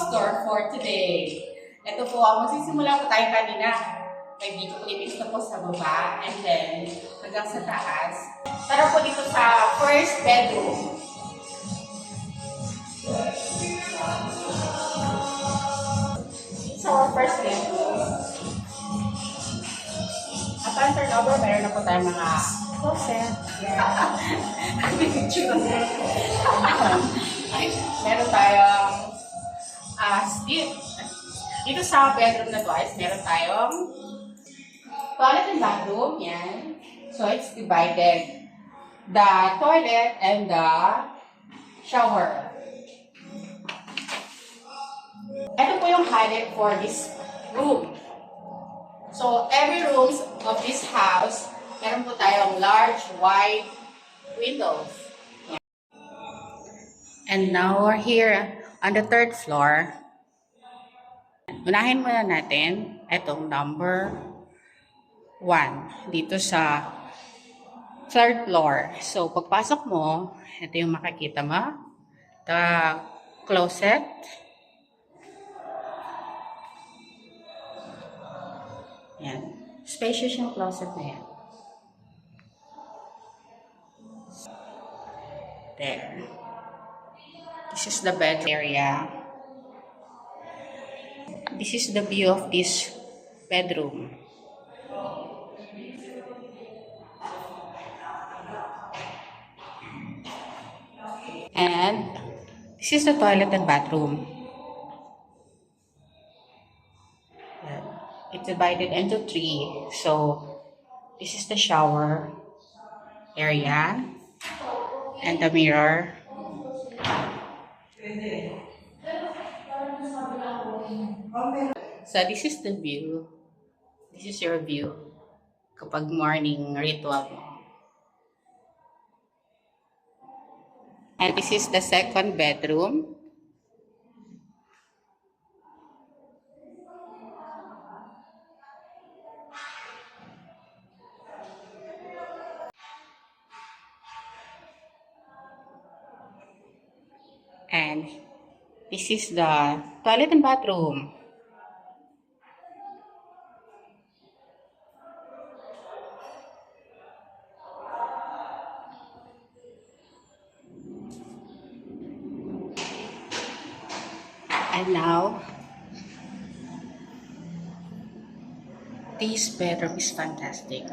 store for today. Ito po, magsisimula po tayo kanina. May video clippings na po sa baba and then hanggang sa taas. Tara po dito sa first bedroom. So, first bedroom. Upon turnover, meron na po tayo mga closet. Meron tayong dito sa bedroom na to is meron tayong toilet and bathroom. Yan. So, it's divided. The toilet and the shower. Ito po yung highlight for this room. So, every room of this house, meron po tayong large, wide windows. Yan. And now, we're here on the third floor. Unahin muna natin itong number 1 dito sa third floor. So, pagpasok mo, ito yung makikita mo. The closet. Yan. Spacious yung closet na yan. There. This is the bedroom area. This is the view of this bedroom. And this is the toilet and bathroom. It's divided into 3. So, this is the shower area and the mirror. So, this is the view. This is your view kapag morning ritual mo. And this is the second bedroom. And this is the toilet and bathroom. And now, this bedroom is fantastic.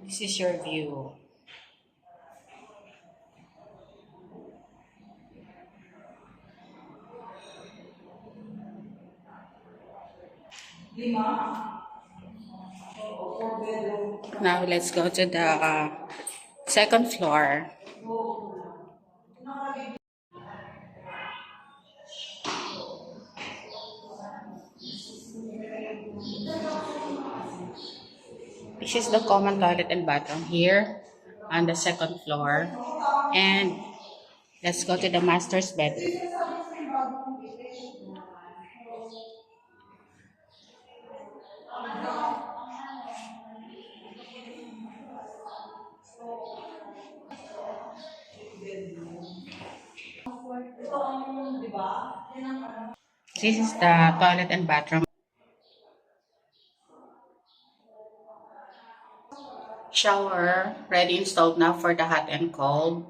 This is your view. Now let's go to the second floor. This is the common toilet and bathroom here on the second floor. And let's go to the master's bedroom. This is the toilet and bathroom. Shower ready installed now for the hot and cold.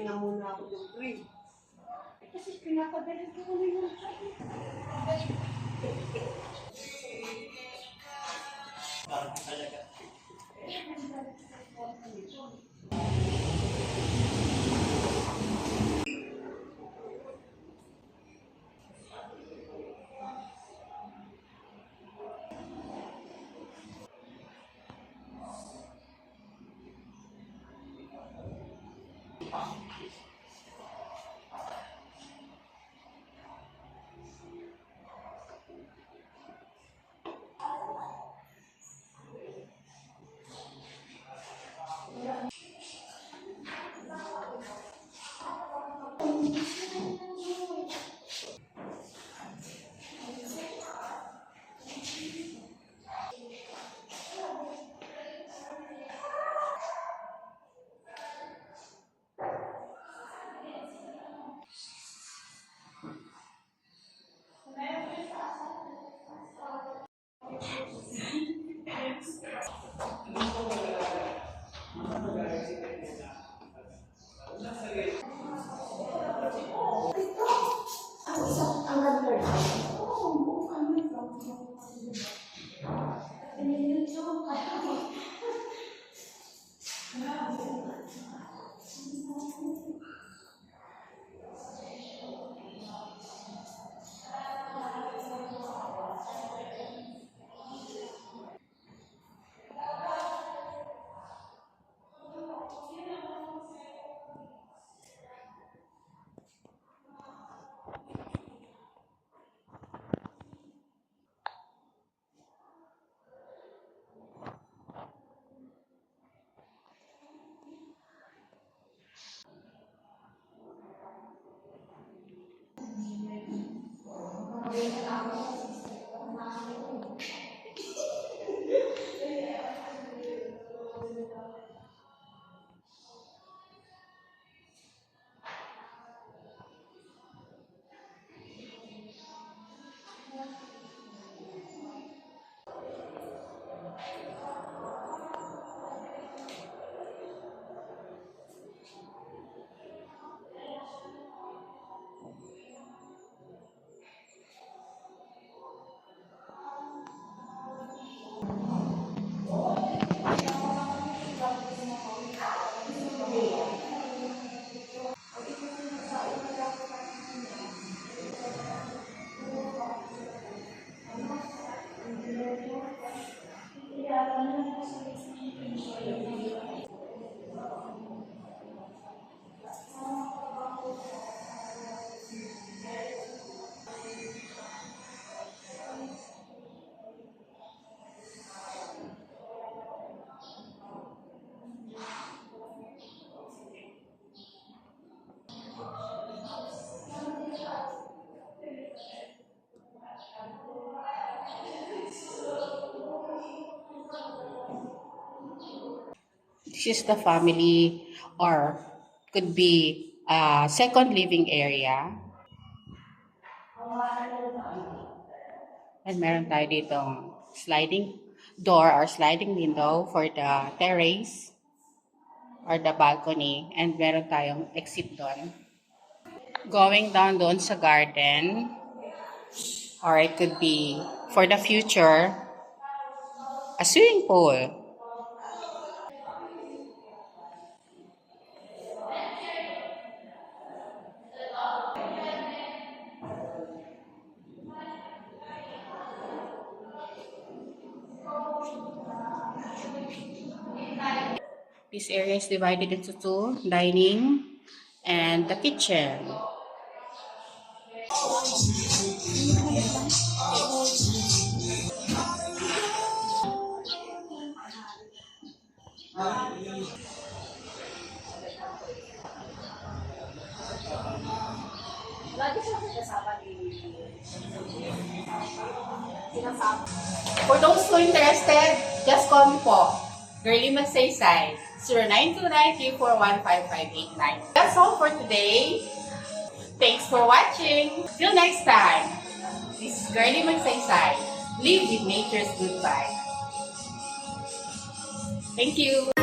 Na muna ako ng train. Kasi pinapagaling ko na yung Parang talaga. This is the family or could be a second living area. And meron tayo ditong sliding door or sliding window for the terrace or the balcony. And meron tayong exit doon. Going down doon sa garden, or it could be for the future, a swimming pool. This area is divided into two, dining and the kitchen. For those who interested, just call me po. Girlie Magsaysay, 0929-341-5589. That's all for today. Thanks for watching. Till next time. This is Girlie Magsaysay. Live with nature's good vibe. Thank you.